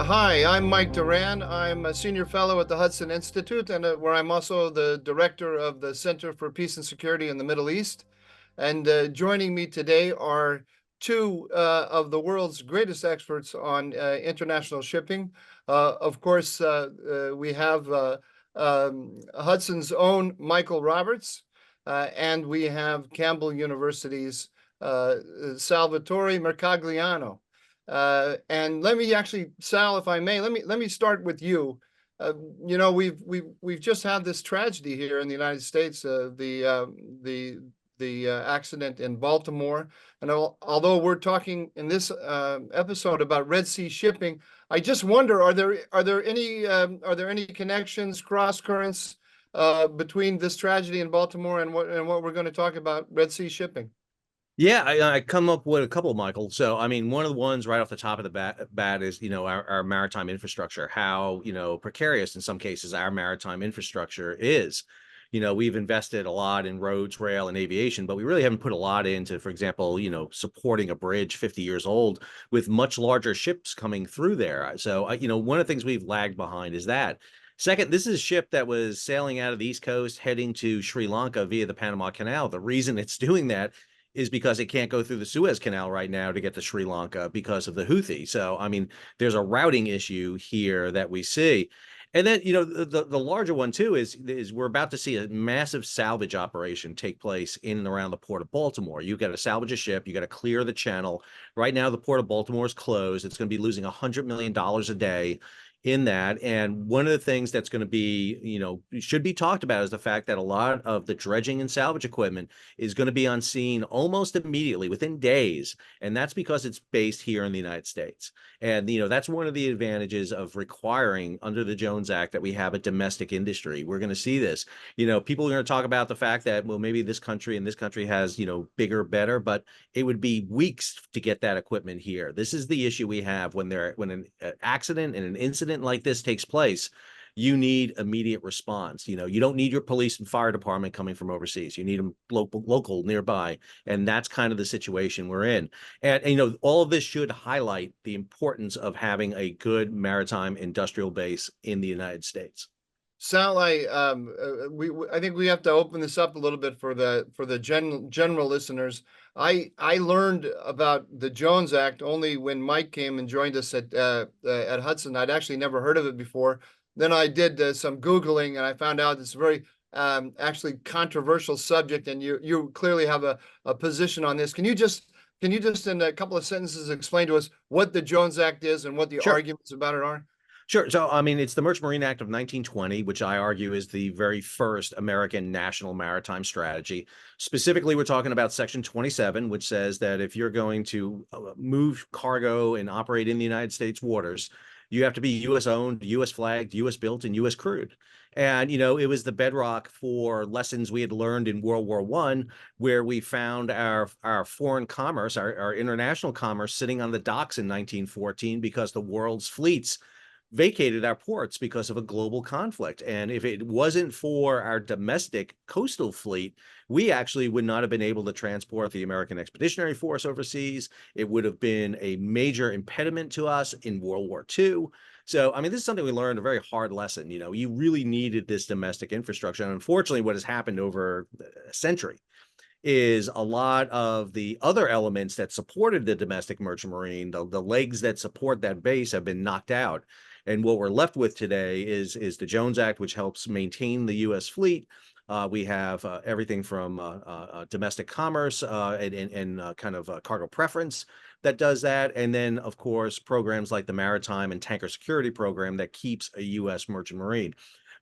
Hi, I'm Mike Doran. I'm a senior fellow at the Hudson Institute, and where I'm also the director of the Center for Peace and Security in the Middle East. And joining me today are two of the world's greatest experts on international shipping. Of course, we have Hudson's own Michael Roberts, and we have Campbell University's Salvatore Mercogliano. And let me actually, Sal, if I may, let me start with you. We've just had this tragedy here in the United States, the accident in Baltimore. And although we're talking in this episode about Red Sea shipping, I just wonder, are there any connections, cross currents between this tragedy in Baltimore and what we're going to talk about, Red Sea shipping? Yeah, I come up with a couple, Michael. So, I mean, one of the ones right off the top of the bat is, our maritime infrastructure, how, precarious in some cases our maritime infrastructure is. We've invested a lot in roads, rail, and aviation, but we really haven't put a lot into, for example, supporting a bridge 50 years old with much larger ships coming through there. So, one of the things we've lagged behind is that. Second, this is a ship that was sailing out of the East Coast, heading to Sri Lanka via the Panama Canal. The reason it's doing that is because it can't go through the Suez Canal right now to get to Sri Lanka because of the Houthi. So, I mean, there's a routing issue here that we see. And then, the larger one too is we're about to see a massive salvage operation take place in and around the port of Baltimore. You've got to salvage a ship, you got to clear the channel. Right now, the port of Baltimore is closed. It's going to be losing $100 million a day in that. And one of the things that's going to be, should be talked about is the fact that a lot of the dredging and salvage equipment is going to be on scene almost immediately within days. And that's because it's based here in the United States. And, that's one of the advantages of requiring under the Jones Act that we have a domestic industry. We're going to see this. People are going to talk about the fact that, well, maybe this country has, bigger, better, but it would be weeks to get that equipment here. This is the issue we have when an accident and an incident like this takes place. You need immediate response. You don't need your police and fire department coming from overseas. You need them local nearby. And that's kind of the situation we're in. And all of this should highlight the importance of having a good maritime industrial base in the United States. Sal, I think we have to open this up a little bit for the general listeners. I learned about the Jones Act only when Mike came and joined us at Hudson. I'd actually never heard of it before. Then I did some Googling, and I found out it's a very actually controversial subject, and you clearly have a position on this. Can you just in a couple of sentences explain to us what the Jones Act is and what the Sure. arguments about it are? Sure. So, I mean, it's the Merchant Marine Act of 1920, which I argue is the very first American national maritime strategy. Specifically, we're talking about Section 27, which says that if you're going to move cargo and operate in the United States waters, you have to be U.S. owned, U.S. flagged, U.S. built, and U.S. crewed. And, it was the bedrock for lessons we had learned in World War I, where we found our foreign commerce, our international commerce sitting on the docks in 1914 because the world's fleets vacated our ports because of a global conflict. And if it wasn't for our domestic coastal fleet, we actually would not have been able to transport the American Expeditionary Force overseas. It would have been a major impediment to us in World War II. So, I mean, this is something we learned, a very hard lesson. You really needed this domestic infrastructure. And unfortunately, what has happened over a century is a lot of the other elements that supported the domestic merchant marine, the legs that support that base have been knocked out. And what we're left with today is the Jones Act, which helps maintain the U.S. fleet. We have everything from domestic commerce and kind of cargo preference that does that. And then, of course, programs like the Maritime and Tanker Security Program that keeps a U.S. merchant marine.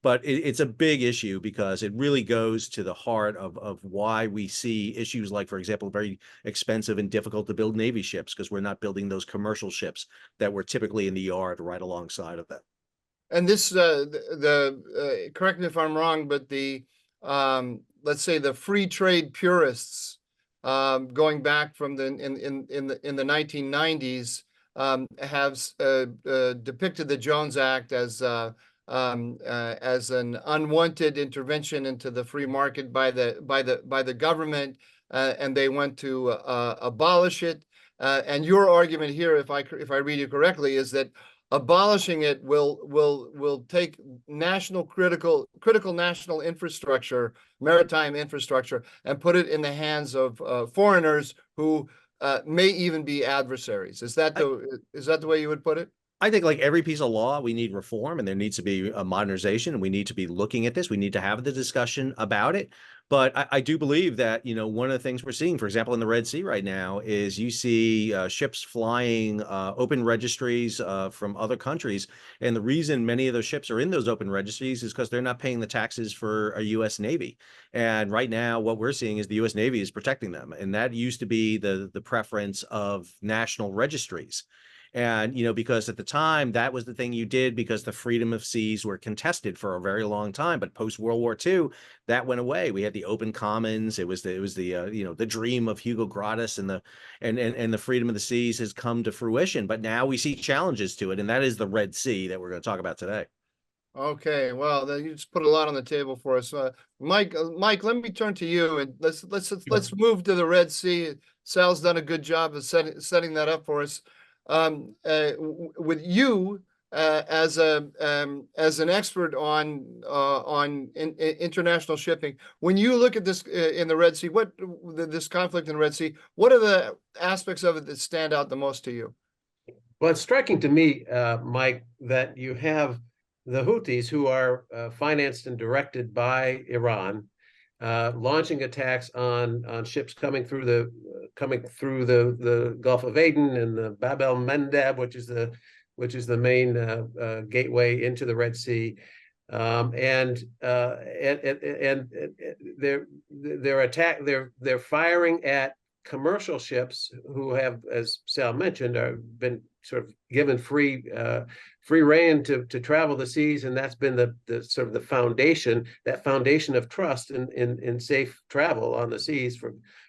But it's a big issue because it really goes to the heart of why we see issues like, for example, very expensive and difficult to build Navy ships because we're not building those commercial ships that were typically in the yard right alongside of them. And this, correct me if I'm wrong, but let's say the free trade purists, going back from the 1990s, have depicted the Jones Act as an unwanted intervention into the free market by the government, and they want to abolish it. And your argument here, if I read you correctly, is that abolishing it will take critical national infrastructure, maritime infrastructure, and put it in the hands of foreigners who may even be adversaries. Is that the way you would put it? I think like every piece of law, we need reform and there needs to be a modernization and we need to be looking at this. We need to have the discussion about it. But I do believe that, one of the things we're seeing, for example, in the Red Sea right now is you see ships flying open registries from other countries. And the reason many of those ships are in those open registries is because they're not paying the taxes for a U.S. Navy. And right now, what we're seeing is the U.S. Navy is protecting them. And that used to be the preference of national registries. And, because at the time that was the thing you did because the freedom of seas were contested for a very long time. But post World War II, that went away. We had the open commons. It was the dream of Hugo Grotius, and the freedom of the seas has come to fruition. But now we see challenges to it, and that is the Red Sea that we're going to talk about today. Okay, well, then you just put a lot on the table for us, Mike. Mike, let me turn to you and let's move to the Red Sea. Sal's done a good job of setting that up for us. With you as an expert on international shipping, when you look at this in the Red Sea, this conflict in the Red Sea, what are the aspects of it that stand out the most to you? Well, it's striking to me, Mike, that you have the Houthis, who are financed and directed by Iran, launching attacks on ships coming through the Gulf of Aden and the Bab el Mandeb, which is the main gateway into the Red Sea, and they're firing at commercial ships who have, as Sal mentioned, been sort of given free rein to travel the seas, and that's been the sort of the foundation of trust in safe travel on the seas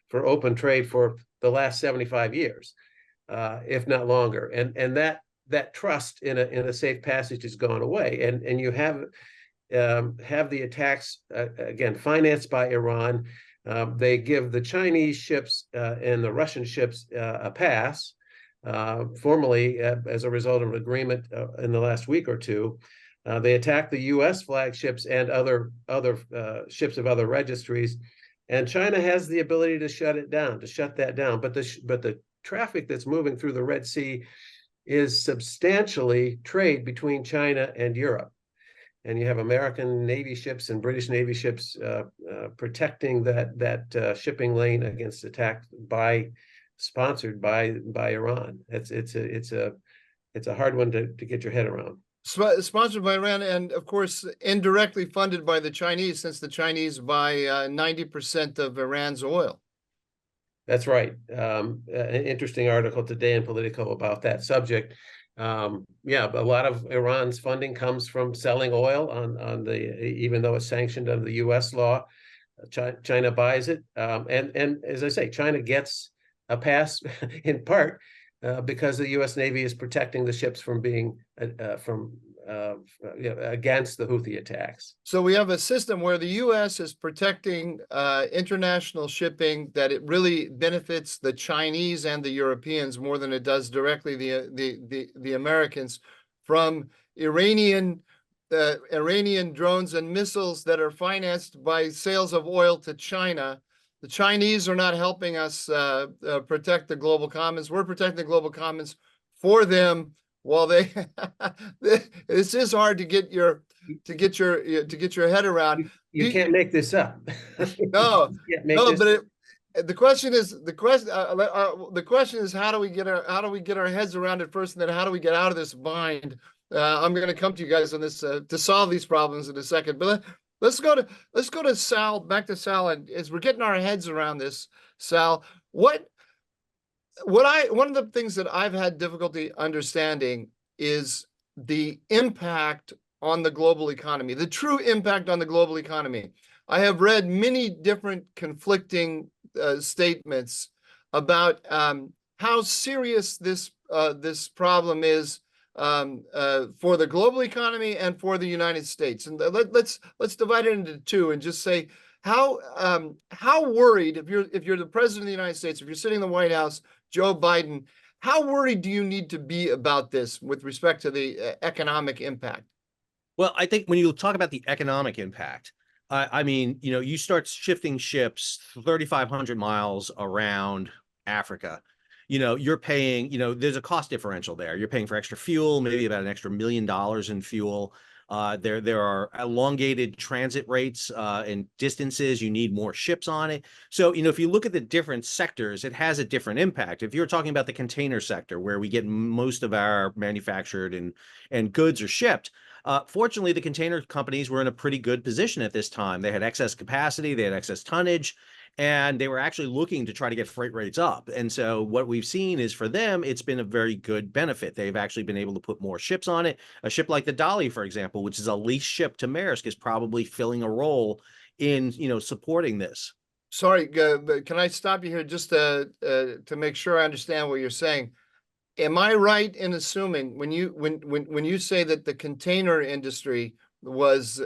for open trade for the last 75 years, if not longer. And that trust in a safe passage has gone away, and you have the attacks again financed by Iran. They give the Chinese ships and the Russian ships a pass, formally as a result of an agreement in the last week or two. They attack the U.S. flagships and other ships of other registries, and China has the ability to shut that down. But the traffic that's moving through the Red Sea is substantially trade between China and Europe. And you have American Navy ships and British Navy ships protecting that shipping lane against attack sponsored by Iran. It's a hard one to get your head around. Sponsored by Iran, and of course indirectly funded by the Chinese, since the Chinese buy 90% of Iran's oil. That's right. An interesting article today in Politico about that subject. Yeah, a lot of Iran's funding comes from selling oil even though it's sanctioned under the U.S. law. China buys it, and as I say, China gets a pass in part because the U.S. Navy is protecting the ships from being against the Houthi attacks. So we have a system where the U.S. is protecting international shipping, that it really benefits the Chinese and the Europeans more than it does directly the Americans from Iranian drones and missiles that are financed by sales of oil to China. The Chinese are not helping us protect the global commons. We're protecting the global commons for them. Well, this is hard to get your head around. You can't make this up. No, but the question is how do we get our heads around it first, and then how do we get out of this bind? I'm going to come to you guys on this to solve these problems in a second, but let's go to Sal. Back to Sal, and as we're getting our heads around this, Sal, one of the things that I've had difficulty understanding is the impact on the global economy, the true impact on the global economy. I have read many different conflicting statements about how serious this problem is for the global economy and for the United States. And let's divide it into two and just say how worried, if you're the president of the United States, if you're sitting in the White House, Joe Biden, How worried do you need to be about this with respect to the economic impact? Well, I think when you talk about the economic impact, I mean, you start shifting ships 3,500 miles around Africa. You're paying, there's a cost differential there. You're paying for extra fuel, maybe about an extra $1 million in fuel. There are elongated transit rates and distances. You need more ships on it. So, if you look at the different sectors, it has a different impact. If you're talking about the container sector, where we get most of our manufactured and goods are shipped, fortunately, the container companies were in a pretty good position at this time. They had excess capacity, they had excess tonnage, and they were actually looking to try to get freight rates up. And so what we've seen is for them, it's been a very good benefit. They've actually been able to put more ships on it. A ship like the Dolly, for example, which is a lease ship to Maersk, is probably filling a role in, supporting this. Sorry, but can I stop you here just to make sure I understand what you're saying? Am I right in assuming when you say that the container industry was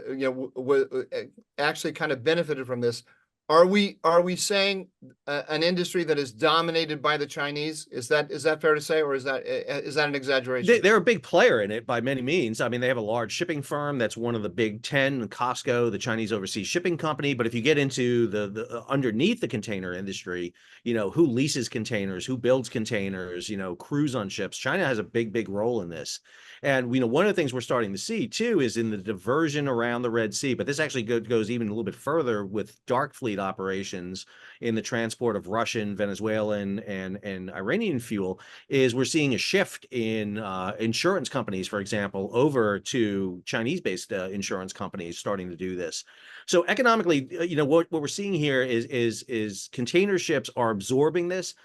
actually kind of benefited from this? Are we saying an industry that is dominated by the Chinese? Is that fair to say, or is that an exaggeration? They're a big player in it by many means. I mean, they have a large shipping firm that's one of the big 10, Costco, the Chinese overseas shipping company. But if you get into the underneath the container industry, who leases containers, who builds containers, crews on ships, China has a big role in this. And one of the things we're starting to see too is in the diversion around the Red Sea. But this actually goes even a little bit further with dark fleet operations in the transport of Russian, Venezuelan, and Iranian fuel. Is we're seeing a shift in insurance companies, for example, over to Chinese-based insurance companies starting to do this. So economically, what we're seeing here is container ships are absorbing this.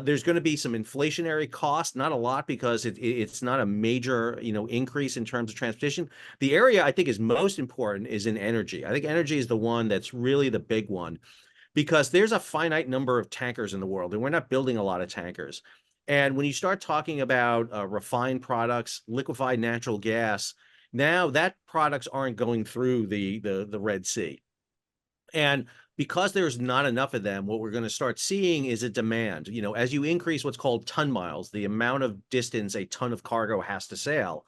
There's going to be some inflationary cost, not a lot because it's not a major, increase in terms of transportation. The area I think is most important is in energy. I think energy is the one that's really the big one because there's a finite number of tankers in the world, and we're not building a lot of tankers. And when you start talking about refined products, liquefied natural gas, now that products aren't going through the Red Sea. And because there's not enough of them, what we're going to start seeing is a demand. As you increase what's called ton miles, the amount of distance a ton of cargo has to sail,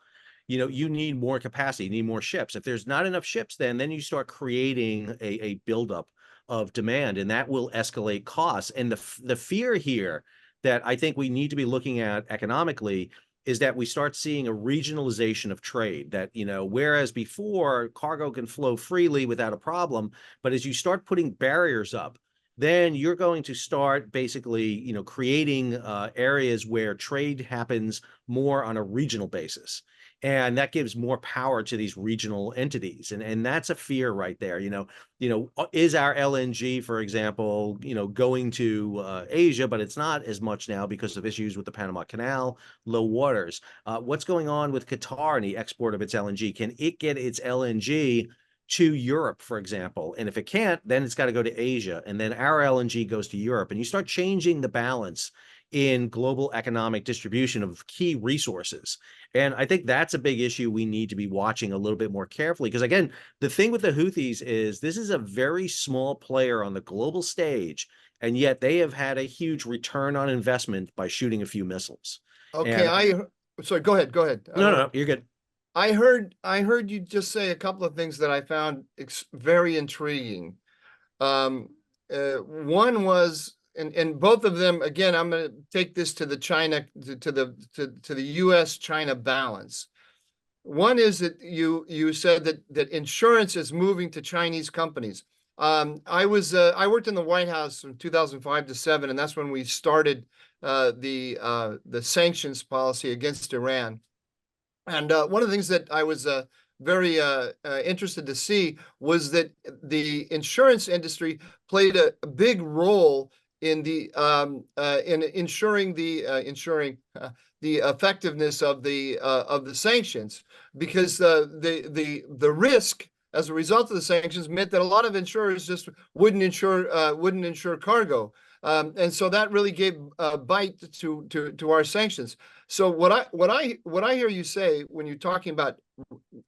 you need more capacity, you need more ships. If there's not enough ships, then you start creating a buildup of demand, and that will escalate costs. And the fear here that I think we need to be looking at economically is that we start seeing a regionalization of trade that, whereas before cargo can flow freely without a problem, but as you start putting barriers up, then you're going to start basically, creating areas where trade happens more on a regional basis. And that gives more power to these regional entities. And that's a fear right there. Is our LNG, for example, going to Asia, but it's not as much now because of issues with the Panama Canal, low waters. What's going on with Qatar and the export of its LNG? Can it get its LNG to Europe, for example? And if it can't, then it's got to go to Asia. And then our LNG goes to Europe. And you start changing the balance in global economic distribution of key resources. And I think that's a big issue we need to be watching a little bit more carefully. Because again, the thing with the Houthis is this is a very small player on the global stage, and yet they have had a huge return on investment by shooting a few missiles. Okay, sorry, go ahead. No, you're good. I heard you just say a couple of things that I found very intriguing. One was, and both of them, again, I'm going to take this to the China to the U.S. China balance. One is that you said that insurance is moving to Chinese companies. I worked in the White House from 2005 to 7, and that's when we started the sanctions policy against Iran. And one of the things that I was very interested to see was that the insurance industry played a big role in ensuring the effectiveness of the sanctions, because the risk as a result of the sanctions meant that a lot of insurers just wouldn't insure cargo. And so that really gave a bite to our sanctions. So what I hear you say when you're talking about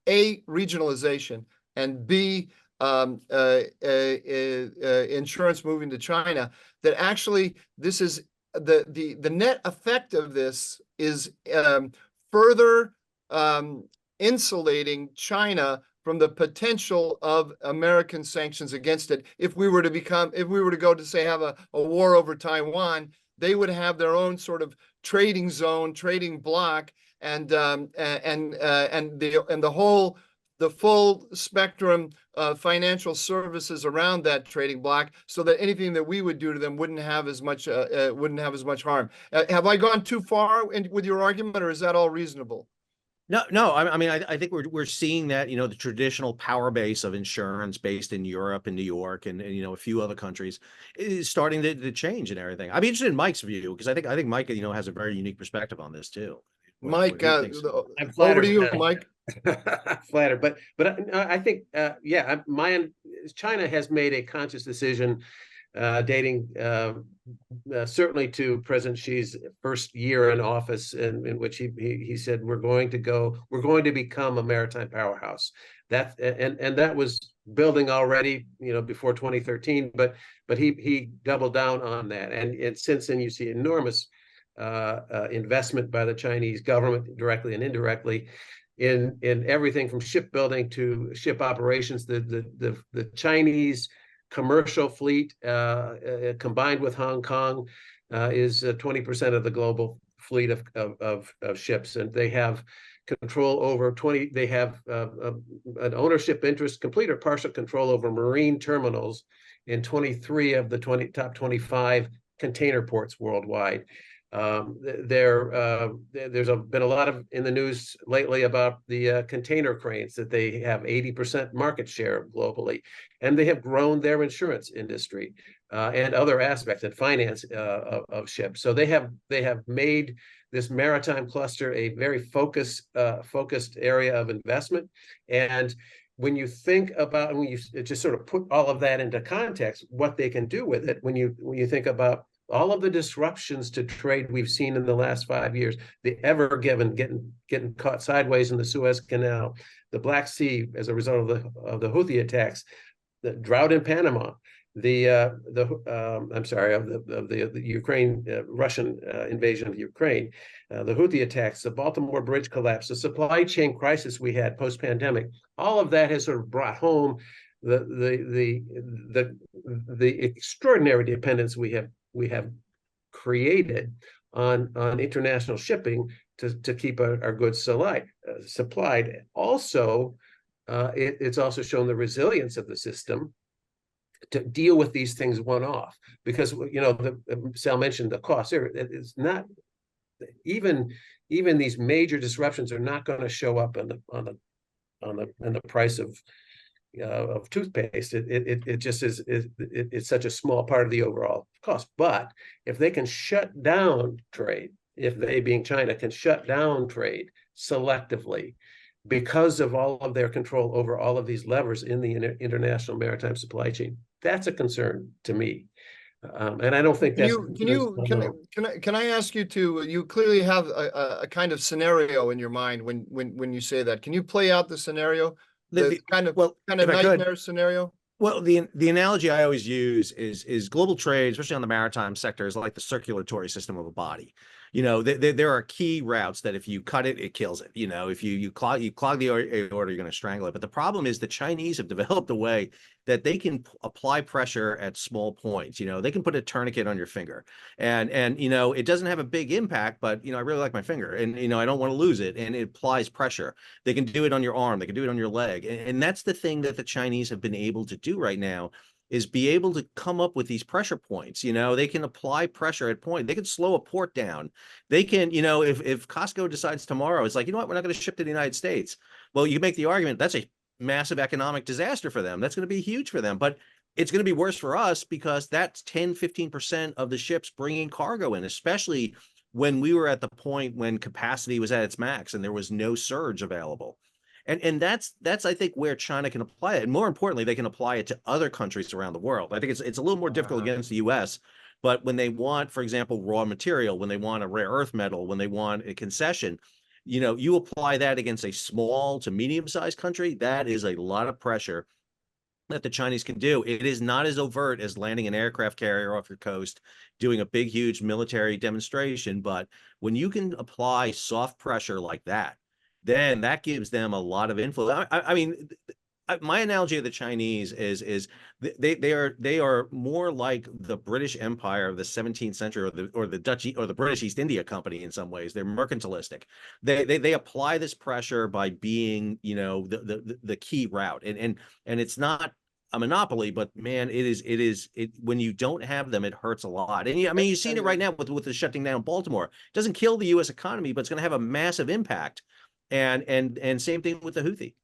A, regionalization, and B, insurance moving to China, that actually this is the net effect of this is further insulating China from the potential of American sanctions against it. If we were to go to say have a war over Taiwan, they would have their own sort of trading zone, trading block, and the full spectrum of financial services around that trading block, so that anything that we would do to them wouldn't have as much harm. Have I gone too far with your argument, or is that all reasonable? No. I mean, I think we're seeing that, the traditional power base of insurance based in Europe and New York and a few other countries is starting to change and everything. I'd be interested in Mike's view, because I think Mike, has a very unique perspective on this too. Mike, What he thinks. I'm over flattered. to you, Mike. Flattered, but I think China has made a conscious decision, dating certainly to President Xi's first year in office, in which he said we're going to become a maritime powerhouse. That was building already, before 2013, but he doubled down on that, and since then you see enormous investment by the Chinese government, directly and indirectly, in everything from shipbuilding to ship operations. The Chinese commercial fleet, combined with Hong Kong, is 20% of the global fleet of ships, and they have control over 20. They have an ownership interest, complete or partial control over marine terminals in 23 of the top 25 container ports worldwide. There's been a lot of in the news lately about the container cranes, that they have 80% market share globally, and they have grown their insurance industry and other aspects and finance of ships. So they have made this maritime cluster a very focused area of investment. And when you think about, when you just sort of put all of that into context, what they can do with it, when you think about all of the disruptions to trade we've seen in the last 5 years, the Ever Given getting caught sideways in the Suez Canal, the Black Sea as a result of the Houthi attacks, the drought in Panama, the Ukraine Russian invasion of Ukraine, the Houthi attacks, the Baltimore bridge collapse, the supply chain crisis we had post-pandemic. All of that has sort of brought home the extraordinary dependence we have created on international shipping to keep our goods supplied. Also, it's also shown the resilience of the system to deal with these things one-off, because Sal mentioned the cost. It's not even these major disruptions are not going to show up in the price of toothpaste. It just is it's such a small part of the overall cost. But if they can shut down trade, if they, being China, can shut down trade selectively because of all of their control over all of these levers in the international maritime supply chain, that's a concern to me. And I don't think that's. Can I ask you to? You clearly have a kind of scenario in your mind when you say that. Can you play out the scenario? The kind of nightmare scenario? Well, the analogy I always use is global trade, especially on the maritime sector, is like the circulatory system of a body. There are key routes that if you cut it, it kills it. If you clog the aorta, you're going to strangle it. But the problem is the Chinese have developed a way that they can apply pressure at small points. They can put a tourniquet on your finger, and it doesn't have a big impact, but I really like my finger, and I don't want to lose it, and it applies pressure. They can do it on your arm, they can do it on your leg, and that's the thing that the Chinese have been able to do right now, is be able to come up with these pressure points. They can apply pressure at point. They can slow a port down. They can, if Costco decides tomorrow, it's like, we're not going to ship to the United States. Well, you make the argument that's a massive economic disaster for them. That's going to be huge for them, but it's going to be worse for us, because that's 10-15% of the ships bringing cargo in, especially when we were at the point when capacity was at its max and there was no surge available. And that's I think where China can apply it, and more importantly, they can apply it to other countries around the world. I think it's a little more difficult against the U.S., but when they want, for example, raw material, when they want a rare earth metal, when they want a concession, you apply that against a small to medium-sized country, that is a lot of pressure. that the Chinese can do. It is not as overt as landing an aircraft carrier off your coast, doing a big, huge military demonstration. But when you can apply soft pressure like that, then that gives them a lot of influence. I mean, my analogy of the Chinese is they are more like the British Empire of the 17th century, or the Dutch or the British East India Company in some ways. They're mercantilistic. They apply this pressure by being, you know, the key route, and it's not a monopoly, but man, it when you don't have them, it hurts a lot. And I mean, you've seen it right now with the shutting down Baltimore. It doesn't kill the U.S. economy, but it's going to have a massive impact. And same thing with the Houthi.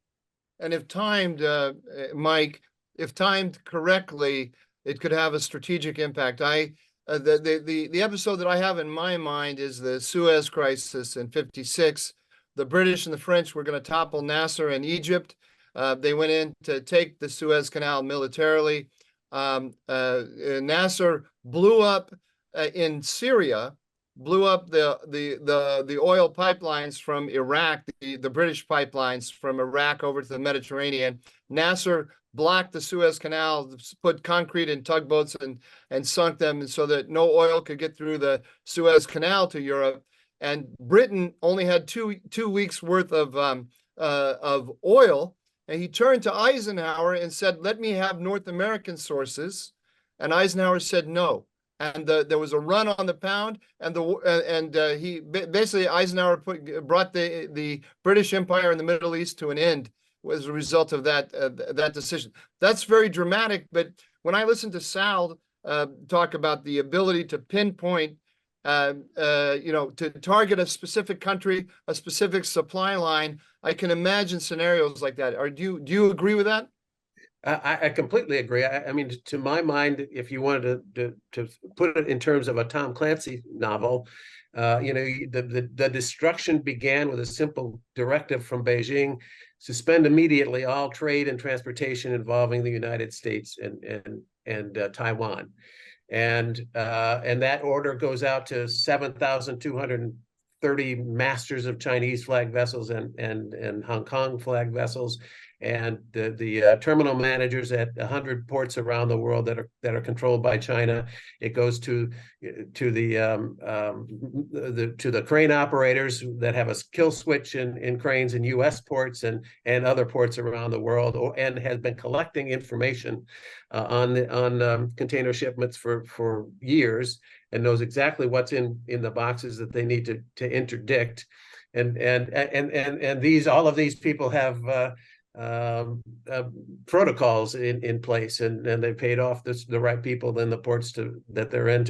And if timed, Mike, if timed correctly, it could have a strategic impact. The episode that I have in my mind is the Suez Crisis in '56. The British and the French were going to topple Nasser in Egypt. They went in to take the Suez Canal militarily. Nasser blew up in Syria, blew up the oil pipelines from Iraq, the British pipelines from Iraq over to the Mediterranean. Nasser blocked the Suez Canal, put concrete in tugboats and sunk them so that no oil could get through the Suez Canal to Europe. And Britain only had two weeks worth of oil. And he turned to Eisenhower and said, "Let me have North American sources." And Eisenhower said no. And there was a run on the pound, and he basically Eisenhower brought the British Empire in the Middle East to an end as a result of that decision. That's very dramatic. But when I listen to Sal talk about the ability to pinpoint, to target a specific country, a specific supply line, I can imagine scenarios like that. Do you agree with that? I completely agree. I mean, to my mind, if you wanted to put it in terms of a Tom Clancy novel, the destruction began with a simple directive from Beijing: suspend immediately all trade and transportation involving the United States and Taiwan. And that order goes out to 7,230 masters of Chinese flag vessels and Hong Kong flag vessels, and the terminal managers at 100 ports around the world that are controlled by China. It goes to the crane operators that have a kill switch in cranes in U.S. ports and other ports around the world, and has been collecting information on container shipments for years, and knows exactly what's in the boxes that they need to interdict. And all of these people have protocols in place, and they paid off the right people in the ports that they're in.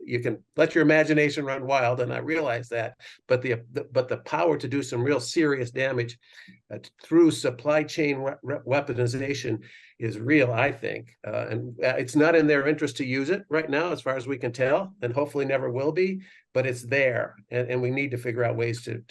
You can let your imagination run wild, and I realize that, but the power to do some real serious damage through supply chain weaponization is real, I think, and it's not in their interest to use it right now, as far as we can tell, and hopefully never will be. But it's there, and we need to figure out ways to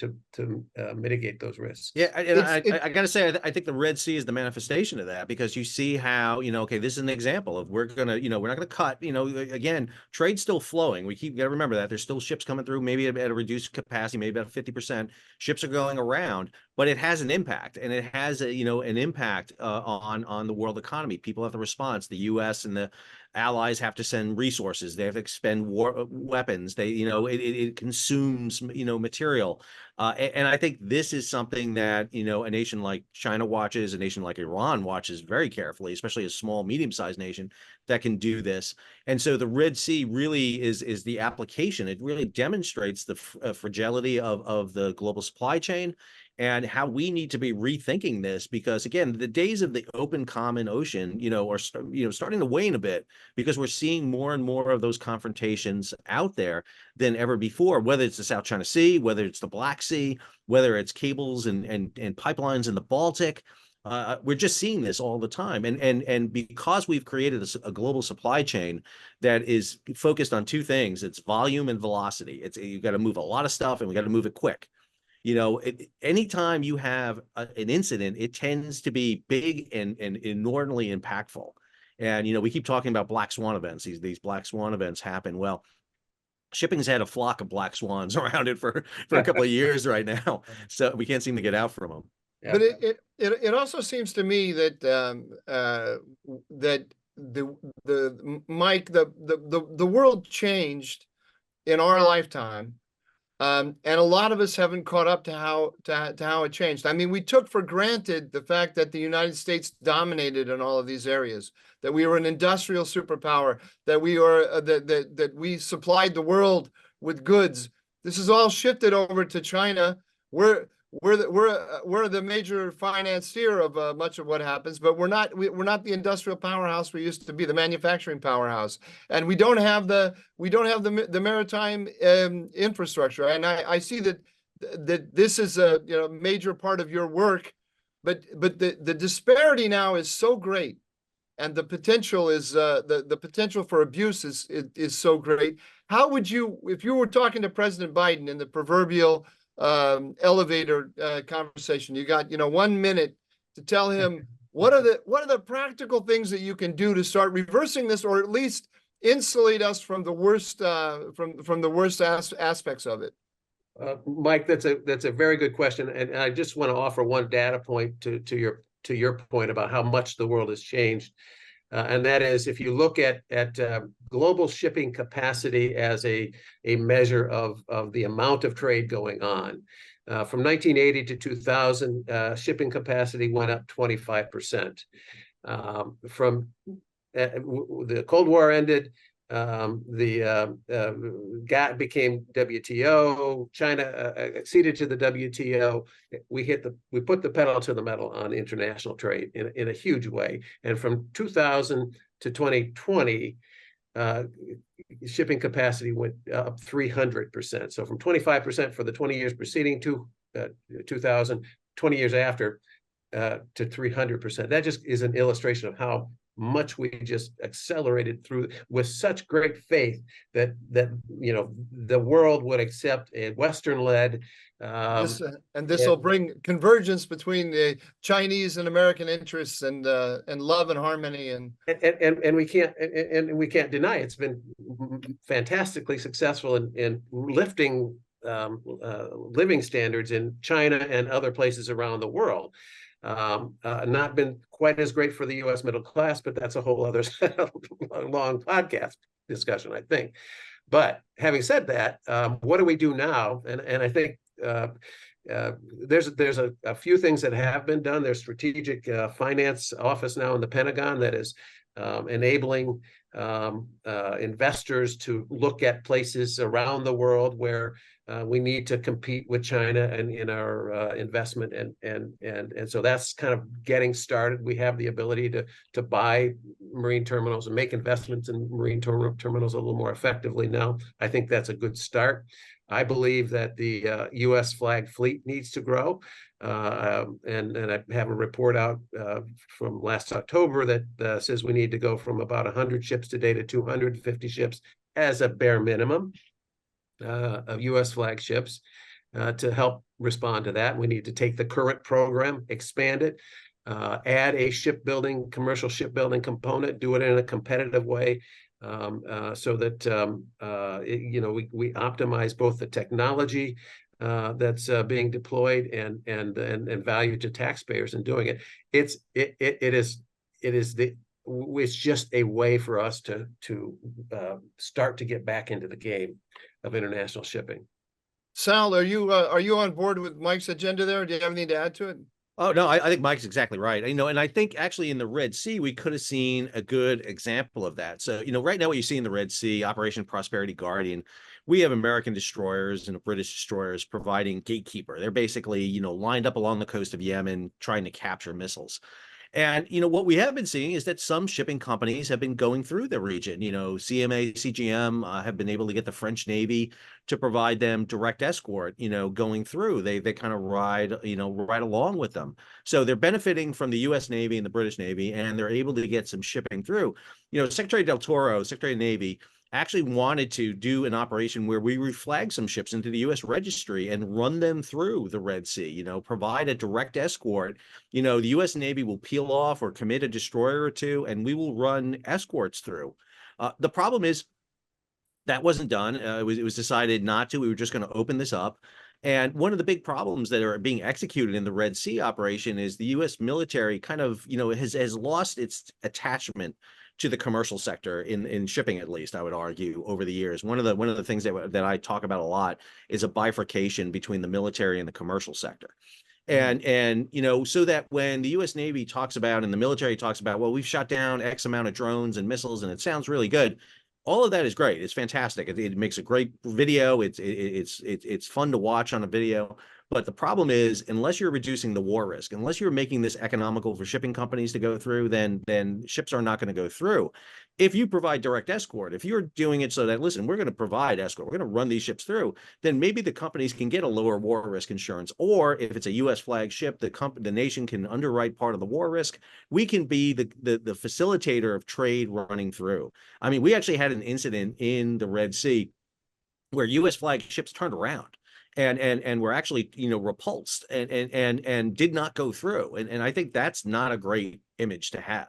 mitigate those risks. Yeah, and I got to say, I think the Red Sea is the manifestation of that, because you see how, okay, this is an example of we're not going to cut, again, trade's still flowing. We got to remember that there's still ships coming through, maybe at a reduced capacity, maybe about 50%. Ships are going around, but it has an impact, and it has an impact on the world economy. People have to respond. The U.S. and the allies have to send resources. They have to expend weapons. It consumes material, and I think this is something that a nation like China watches, a nation like Iran watches very carefully, especially a small, medium-sized nation that can do this. And so the Red Sea really is the application. It really demonstrates the fragility of the global supply chain, and how we need to be rethinking this, because again, the days of the open common ocean, are starting to wane a bit, because we're seeing more and more of those confrontations out there than ever before, whether it's the South China Sea, whether it's the Black Sea, whether it's cables and pipelines in the Baltic. We're just seeing this all the time, and because we've created a global supply chain that is focused on two things: it's volume and velocity. You got to move a lot of stuff, and we got to move it quick. Anytime you have an incident, it tends to be big and inordinately impactful. And we keep talking about black swan events. These black swan events happen. Well, shipping's had a flock of black swans around it for a couple of years right now, so we can't seem to get out from them. Yeah. But It also seems to me that that Mike, the world changed in our lifetime. And a lot of us haven't caught up to how it changed. I mean, we took for granted the fact that the United States dominated in all of these areas, that we were an industrial superpower, that we were that we supplied the world with goods. This is all shifted over to China. We're the major financier of much of what happens, but we're not the industrial powerhouse we used to be, the manufacturing powerhouse, and we don't have the maritime infrastructure. And I see that this is a major part of your work, but the disparity now is so great, and the potential is the potential for abuse is so great. How would you, if you were talking to President Biden in the proverbial elevator conversation, you got 1 minute to tell him what are the practical things that you can do to start reversing this, or at least insulate us from the worst from the worst aspects of it? Mike, that's a very good question, and I just want to offer one data point to your point about how much the world has changed. And that is, if you look at global shipping capacity as a measure of the amount of trade going on, from 1980 to 2000, shipping capacity went up 25%. From the Cold War ended, the GATT became WTO. China acceded to the WTO. We put the pedal to the metal on international trade in a huge way. And from 2000 to 2020, shipping capacity went up 300%. So from 25% for the 20 years preceding to 2000, 20 years after, to 300%. That just is an illustration of how much we just accelerated through with such great faith that the world would accept a Western-led this will bring convergence between the Chinese and American interests, and love and harmony, and we can't deny it's been fantastically successful in lifting living standards in China and other places around the world. Not been quite as great for the U.S. middle class, but that's a whole other long podcast discussion, I think. But having said that, what do we do now? And I think there's a few things that have been done. There's strategic finance office now in the Pentagon that is enabling investors to look at places around the world where we need to compete with China and in our investment, and so that's kind of getting started. We have the ability to buy marine terminals and make investments in marine terminals a little more effectively now. I think that's a good start. I believe that the U.S. flag fleet needs to grow. And I have a report out from last October that says we need to go from about 100 ships today to 250 ships as a bare minimum of U.S. flagships. To help respond to that, we need to take the current program, expand it, add a commercial shipbuilding component, do it in a competitive way, so that we optimize both the technology that's being deployed and value to taxpayers in doing it. It's just a way for us to start to get back into the game of international shipping. Sal, are you on board with Mike's agenda there? Do you have anything to add to it? Oh, no, I think Mike's exactly right. And I think actually in the Red Sea, we could have seen a good example of that. So, right now what you see in the Red Sea, Operation Prosperity Guardian, we have American destroyers and British destroyers providing gatekeeper. They're basically, lined up along the coast of Yemen trying to capture missiles. And, what we have been seeing is that some shipping companies have been going through the region. CMA, CGM have been able to get the French Navy to provide them direct escort, going through. They kind of ride along with them. So they're benefiting from the U.S. Navy and the British Navy, and they're able to get some shipping through. Secretary Del Toro, Secretary of Navy, actually wanted to do an operation where we reflag some ships into the U.S. registry and run them through the Red Sea, provide a direct escort. The U.S. Navy will peel off or commit a destroyer or two, and we will run escorts through. The problem is that wasn't done. It was decided not to. We were just going to open this up. And one of the big problems that are being executed in the Red Sea operation is the U.S. military kind of, has lost its attachment to the commercial sector in shipping, at least I would argue, over the years. One of the things that I talk about a lot is a bifurcation between the military and the commercial sector. And so that when the U.S. Navy talks about and the military talks about, well, we've shot down X amount of drones and missiles, and it sounds really good. All of that is great. It's fantastic. It makes a great video. It's fun to watch on a video. But the problem is, unless you're reducing the war risk, unless you're making this economical for shipping companies to go through, then ships are not going to go through. If you provide direct escort, if you're doing it so that, listen, we're going to provide escort, we're going to run these ships through, then maybe the companies can get a lower war risk insurance. Or if it's a U.S. flag ship, the nation can underwrite part of the war risk. We can be the facilitator of trade running through. I mean, we actually had an incident in the Red Sea where U.S. flag ships turned around and were actually, repulsed and did not go through. And I think that's not a great image to have.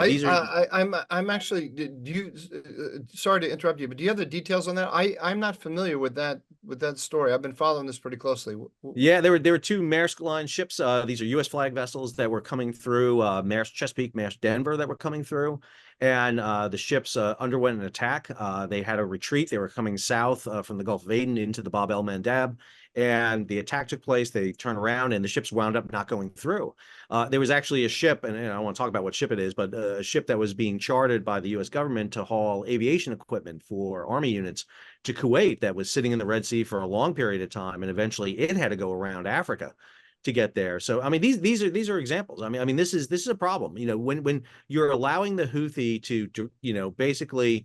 These are I'm actually, sorry to interrupt you, but do you have the details on that? I'm not familiar with that story. I've been following this pretty closely. Yeah, there were two Maersk Line ships. These are U.S. flag vessels that were coming through, Maersk Chesapeake, Maersk Denver, that were coming through, and the ships underwent an attack. They had a retreat. They were coming south from the Gulf of Aden into the Bab el Mandab, and the attack took place. They turned around, and the ships wound up not going through. There was actually a ship, and I don't want to talk about what ship it is, but a ship that was being chartered by the U.S. government to haul aviation equipment for Army units to Kuwait that was sitting in the Red Sea for a long period of time, and eventually it had to go around Africa to get there. So I mean, these are examples. I mean, this is a problem. When you're allowing the Houthi to basically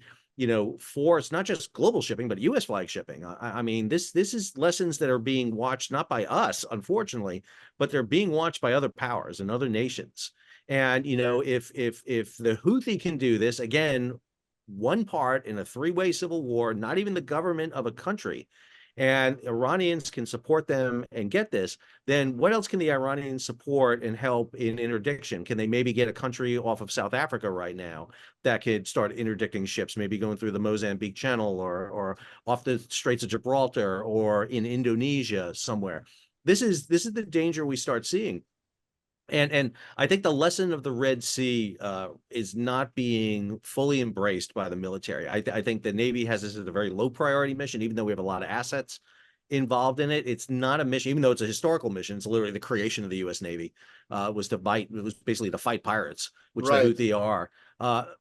force not just global shipping but U.S. flag shipping. I mean, this is lessons that are being watched not by us, unfortunately, but they're being watched by other powers and other nations. And if the Houthi can do this again, one part in a three-way civil war, not even the government of a country, and Iranians can support them and get this, then what else can the Iranians support and help in interdiction? Can they maybe get a country off of South Africa right now that could start interdicting ships, maybe going through the Mozambique Channel or off the Straits of Gibraltar or in Indonesia somewhere? This is the danger we start seeing. And I think the lesson of the Red Sea is not being fully embraced by the military. I think the Navy has this as a very low priority mission, even though we have a lot of assets involved in it. It's not a mission, even though it's a historical mission. It's literally the creation of the U.S. Navy was basically to fight pirates, which Right. the Houthi are.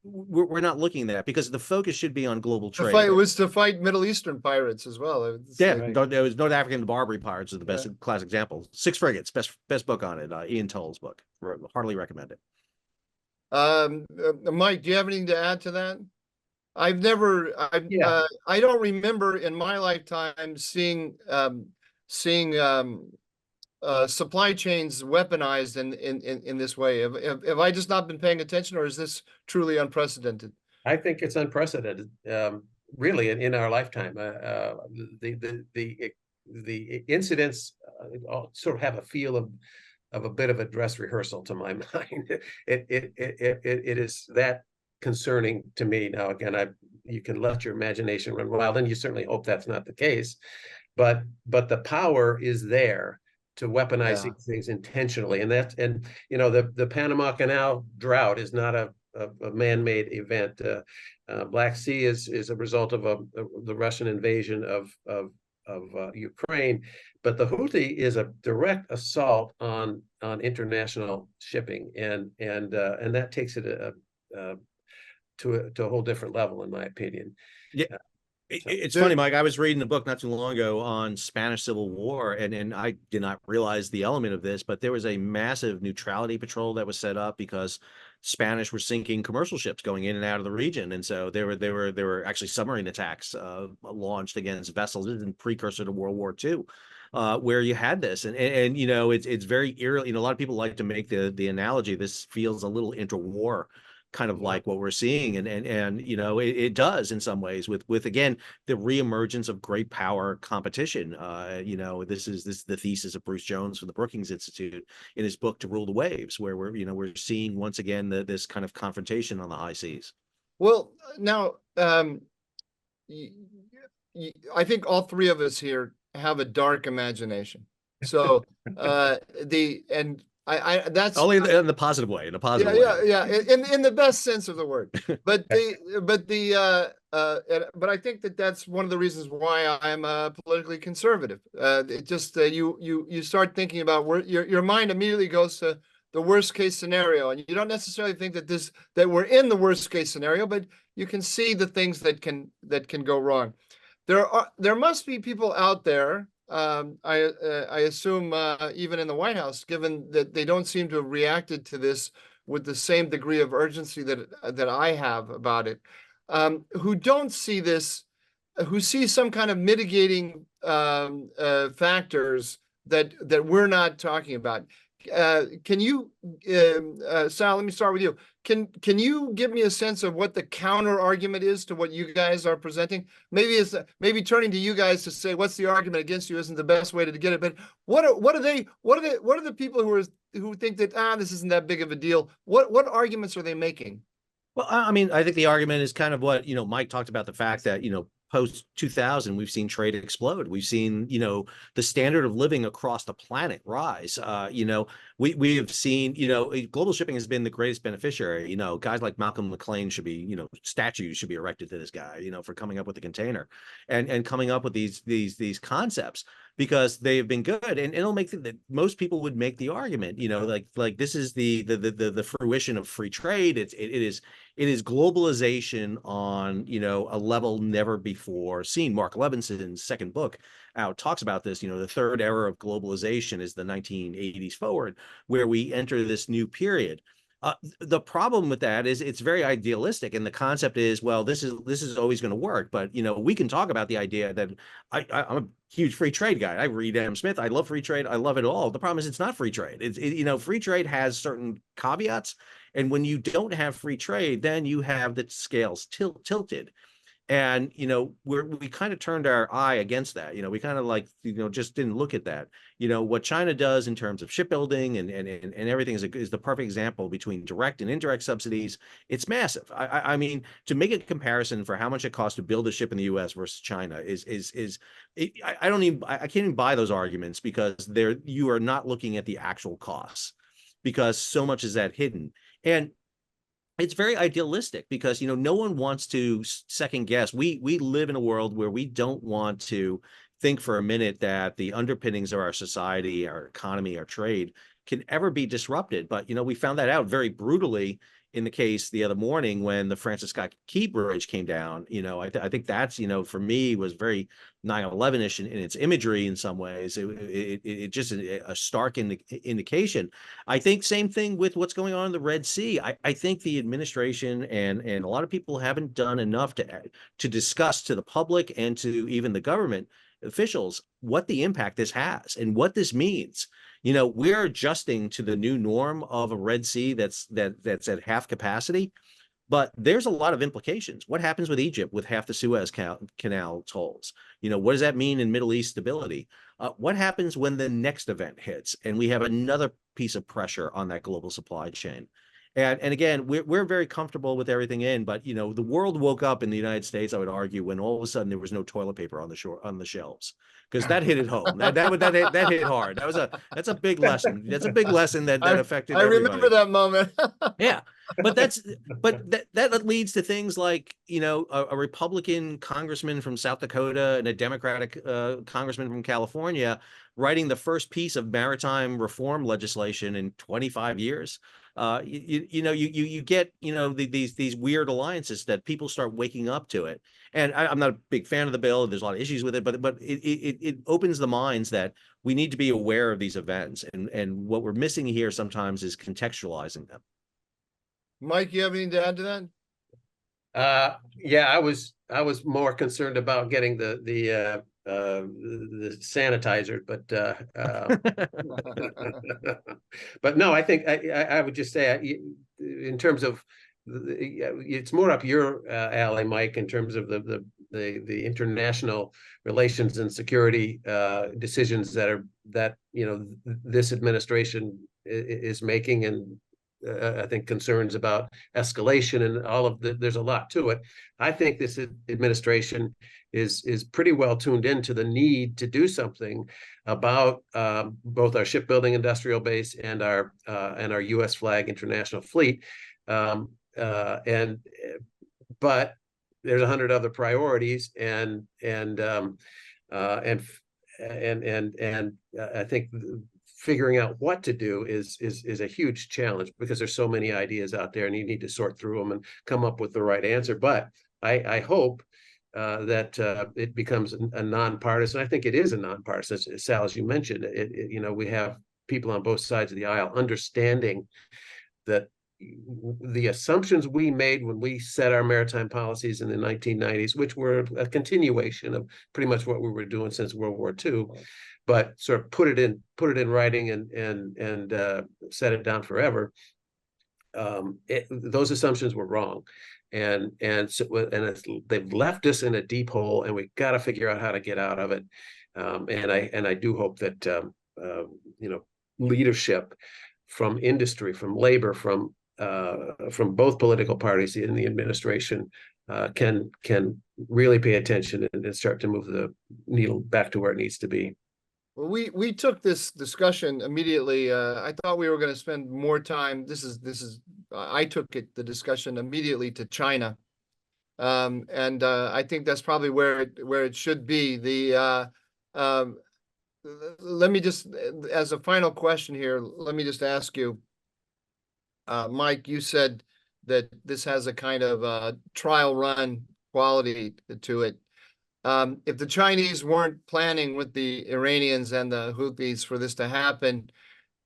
We're not looking at that because the focus should be on global The trade. fight was to fight Middle Eastern pirates as well. Yeah, Right. there was North African Barbary pirates are the best class example. 6 Frigates, best book on it. Ian Toll's book. Heartily recommend it. Mike, do you have anything to add to that? I don't remember in my lifetime seeing supply chains weaponized in this way. Have I just not been paying attention, or is this truly unprecedented? I think it's unprecedented, really, in our lifetime. The incidents all sort of have a feel of a bit of a dress rehearsal to my mind. It is that concerning to me. Now, again, you can let your imagination run wild, and you certainly hope that's not the case. But the power is there to weaponize these things intentionally, and the Panama Canal drought is not a man-made event. Black Sea is a result of the Russian invasion of Ukraine, but the Houthi is a direct assault on international shipping, and that takes it to a whole different level, in my opinion. Yeah. It's funny, Mike. I was reading a book not too long ago on Spanish Civil War, and I did not realize the element of this, but there was a massive neutrality patrol that was set up because Spanish were sinking commercial ships going in and out of the region, and so there were actually submarine attacks launched against vessels. This is a precursor to World War II. Where you had this, and it's very eerie. A lot of people like to make the analogy. This feels a little interwar, kind of like what we're seeing, and it does in some ways with again the reemergence of great power competition. This is the thesis of Bruce Jones from the Brookings Institute in his book To Rule the Waves, where we're seeing once again this kind of confrontation on the high seas. Well, now I think all three of us here have a dark imagination. So that's only in the positive way, in a positive way. yeah, in the best sense of the word. But but I think that's one of the reasons why I'm politically conservative. It just you start thinking about where your mind immediately goes to the worst case scenario, and you don't necessarily think that we're in the worst case scenario, but you can see the things that can go wrong. There must be people out there. I assume even in the White House, given that they don't seem to have reacted to this with the same degree of urgency that I have about it, who don't see this, who see some kind of mitigating factors that we're not talking about. Can you, Sal? Let me start with you. Can you give me a sense of what the counter argument is to what you guys are presenting? Maybe turning to you guys to say what's the argument against you isn't the best way to get it. But what are the people who think that this isn't that big of a deal? What arguments are they making? Well, I mean, I think the argument is kind of what, Mike talked about, the fact that, post 2000, we've seen trade explode. We've seen, the standard of living across the planet rise. We have seen, global shipping has been the greatest beneficiary. Guys like Malcolm McLean should be, statues should be erected to this guy, for coming up with the container and coming up with these concepts, because they have been good. And it'll make that most people would make the argument, like this is the fruition of free trade. It is globalization on, a level never before seen. Mark Levinson's second book out talks about this. The third era of globalization is the 1980s forward, where we enter this new period. The problem with that is it's very idealistic, and the concept is, well, this is always going to work. But we can talk about the idea that I'm a huge free trade guy. I read Adam Smith. I love free trade. I love it all. The problem is it's not free trade. Free trade has certain caveats, and when you don't have free trade, then you have the scales tilted. And, we kind of turned our eye against that. We kind of just didn't look at that. What China does in terms of shipbuilding and everything is the perfect example between direct and indirect subsidies. It's massive. I mean, to make a comparison for how much it costs to build a ship in the U.S. versus China I can't even buy those arguments, because you are not looking at the actual costs, because so much is that hidden. And it's very idealistic, because no one wants to second guess. We live in a world where we don't want to think for a minute that the underpinnings of our society, our economy, our trade can ever be disrupted. But we found that out very brutally in the case the other morning when the Francis Scott Key Bridge came down. I think that's, for me, was very 9/11-ish in its imagery in some ways. It just a stark indication. I think same thing with what's going on in the Red Sea. I think the administration and a lot of people haven't done enough to discuss to the public and to even the government officials what the impact this has and what this means. We're adjusting to the new norm of a Red Sea that's at half capacity, but there's a lot of implications. What happens with Egypt with half the Suez Canal tolls? What does that mean in Middle East stability? What happens when the next event hits and we have another piece of pressure on that global supply chain? And again, we're very comfortable with everything in, but the world woke up in the United States, I would argue, when all of a sudden there was no toilet paper on the shelves, because that hit it home. That hit hard. That's a big lesson. That's a big lesson that affected everybody. I remember that moment. Yeah, but that leads to things like a Republican congressman from South Dakota and a Democratic congressman from California writing the first piece of maritime reform legislation in 25 years. You get these weird alliances that people start waking up to it. And I'm not a big fan of the bill. There's a lot of issues with it, but it opens the minds that we need to be aware of these events, and what we're missing here sometimes is contextualizing them. Mike, you have anything to add to that? Yeah, I was more concerned about getting the sanitizer, but no, I think I would just say, in terms of it's more up your alley, Mike, in terms of the international relations and security decisions that this administration is making, and I think, concerns about escalation and all of there's a lot to it. I think this administration is pretty well tuned into the need to do something about both our shipbuilding industrial base and our U.S. flag international fleet. But there's 100 other priorities, and I think figuring out what to do is a huge challenge, because there's so many ideas out there, and you need to sort through them and come up with the right answer. But I hope that it becomes a nonpartisan. I think it is a nonpartisan, Sal, as you mentioned. We have people on both sides of the aisle understanding that the assumptions we made when we set our maritime policies in the 1990s, which were a continuation of pretty much what we were doing since World War II, but sort of put it in writing and set it down forever. Those assumptions were wrong, and they've left us in a deep hole, and we've got to figure out how to get out of it. And I do hope that leadership from industry, from labor, from both political parties in the administration can really pay attention and start to move the needle back to where it needs to be. Well, we took this discussion immediately. I thought we were going to spend more time. I took the discussion immediately to China, and I think that's probably where it should be. Let me just, as a final question here, let me just ask you, Mike, you said that this has a kind of trial run quality to it. If the Chinese weren't planning with the Iranians and the Houthis for this to happen,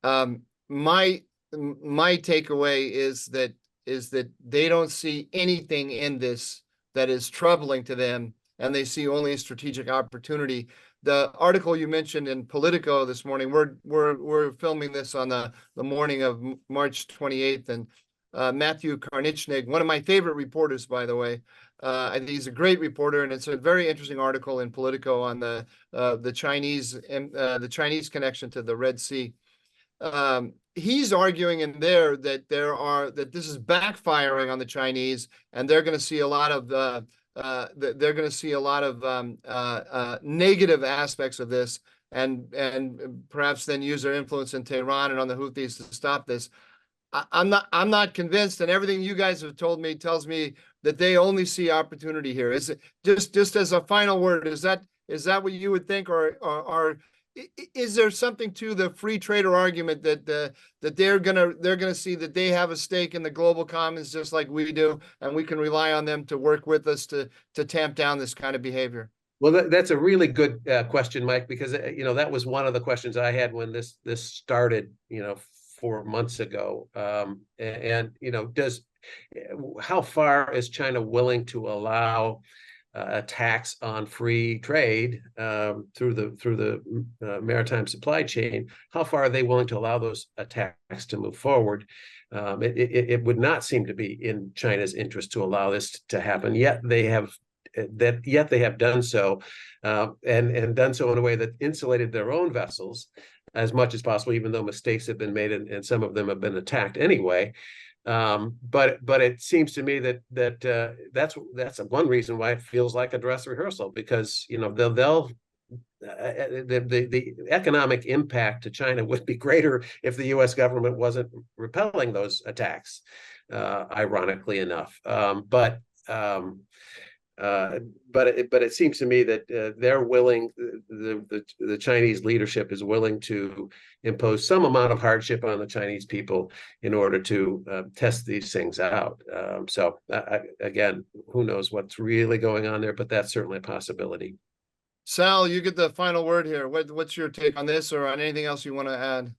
my takeaway is that they don't see anything in this that is troubling to them, and they see only a strategic opportunity. The article you mentioned in Politico this morning, we're filming this on the morning of March 28th, and Matthew Karnichnig, one of my favorite reporters, by the way. I think he's a great reporter, and it's a very interesting article in Politico on the Chinese connection to the Red Sea. He's arguing in there that this is backfiring on the Chinese, and they're going to see a lot of negative aspects of this, and perhaps then use their influence in Tehran and on the Houthis to stop this. I'm not convinced, and everything you guys have told me tells me that they only see opportunity here. Is it just as a final word? Is that what you would think, or is there something to the free trader argument that they're gonna see that they have a stake in the global commons just like we do, and we can rely on them to work with us to tamp down this kind of behavior? Well, that's a really good question, Mike, because that was one of the questions I had when this started, 4 months ago. How far is China willing to allow attacks on free trade through the maritime supply chain? How far are they willing to allow those attacks to move forward? It would not seem to be in China's interest to allow this to happen. Yet they have done so, and done so in a way that insulated their own vessels as much as possible, even though mistakes have been made and some of them have been attacked anyway. But it seems to me that that's one reason why it feels like a dress rehearsal, because the economic impact to China would be greater if the U.S. government wasn't repelling those attacks, ironically enough. But it seems to me that they're willing, the Chinese leadership is willing to impose some amount of hardship on the Chinese people in order to test these things out. Again, who knows what's really going on there, but that's certainly a possibility. Sal, you get the final word here. What's your take on this, or on anything else you want to add?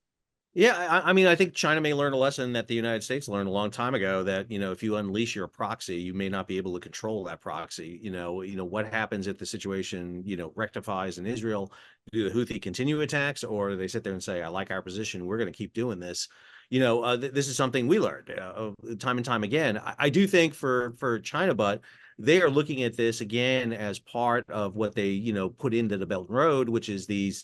Yeah, I mean, I think China may learn a lesson that the United States learned a long time ago, that, if you unleash your proxy, you may not be able to control that proxy. What happens if the situation, rectifies in Israel? Do the Houthi continue attacks, or do they sit there and say, I like our position, we're going to keep doing this? This is something we learned time and time again. I do think for China, but they are looking at this again as part of what they, put into the Belt and Road, which is these,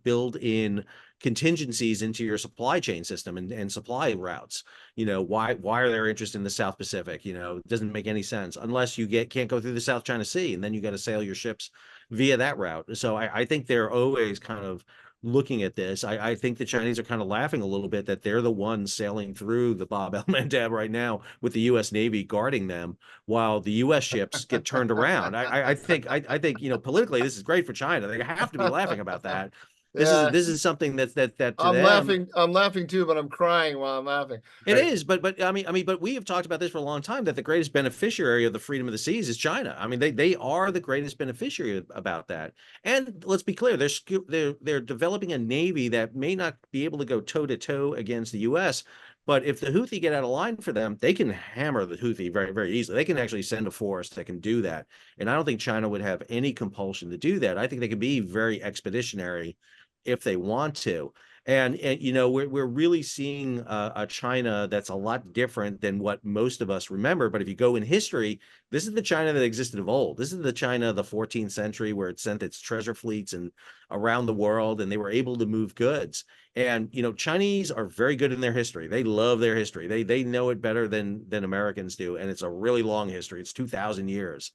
build in contingencies into your supply chain system and supply routes. Why are they interested in the South Pacific? It doesn't make any sense unless you can't go through the South China Sea, and then you got to sail your ships via that route. So I think they're always kind of looking at this. I think the Chinese are kind of laughing a little bit that they're the ones sailing through the Bab el-Mandeb right now with the U.S. Navy guarding them while the U.S. ships get turned around. I think politically this is great for China. They have to be laughing about that. Yeah. This is something that to I'm them. I'm laughing too, but I'm crying while I'm laughing. It is, but but we have talked about this for a long time, that the greatest beneficiary of the freedom of the seas is China. I mean, they are the greatest beneficiary about that. And let's be clear, they're developing a navy that may not be able to go toe to toe against the U.S., but if the Houthi get out of line for them, they can hammer the Houthi very, very easily. They can actually send a force that can do that. And I don't think China would have any compulsion to do that. I think they can be very expeditionary if they want to. And we're really seeing a China that's a lot different than what most of us remember. But if you go in history, this is the China that existed of old. This is the China of the 14th century, where it sent its treasure fleets and around the world, and they were able to move goods. And Chinese are very good in their history. They love their history. They know it better than Americans do, and it's a really long history. It's 2,000 years.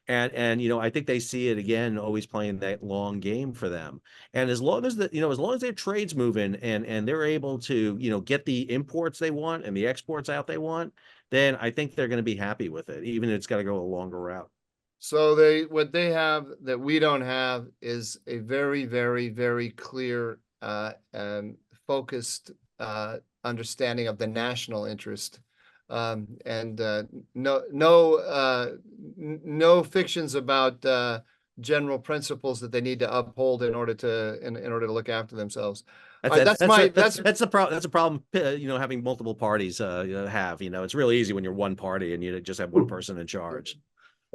And I think they see it again, always playing that long game for them. And as long as as long as their trade's moving and they're able to get the imports they want and the exports out they want, then I think they're going to be happy with it, even if it's got to go a longer route. So what they have that we don't have is a very, very, very clear and focused understanding of the national interest. And no fictions about general principles that they need to uphold in order to look after themselves. That's the problem. That's a problem. Having multiple parties have. It's really easy when you're one party and you just have one person in charge.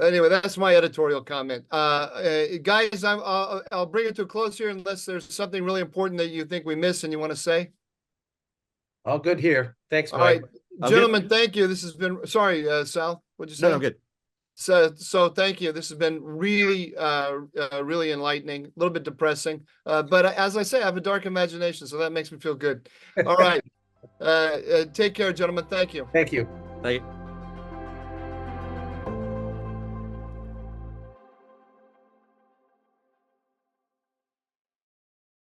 Anyway, that's my editorial comment. Guys, I'll bring it to a close here unless there's something really important that you think we missed and you want to say. All good here. Thanks, Mike. All right. Gentlemen, thank you. This has been, sorry, Sal, what'd you say? No, I'm good. So thank you. This has been really, really enlightening, a little bit depressing. But as I say, I have a dark imagination, so that makes me feel good. All right. Take care, gentlemen. Thank you. Thank you. Thank you.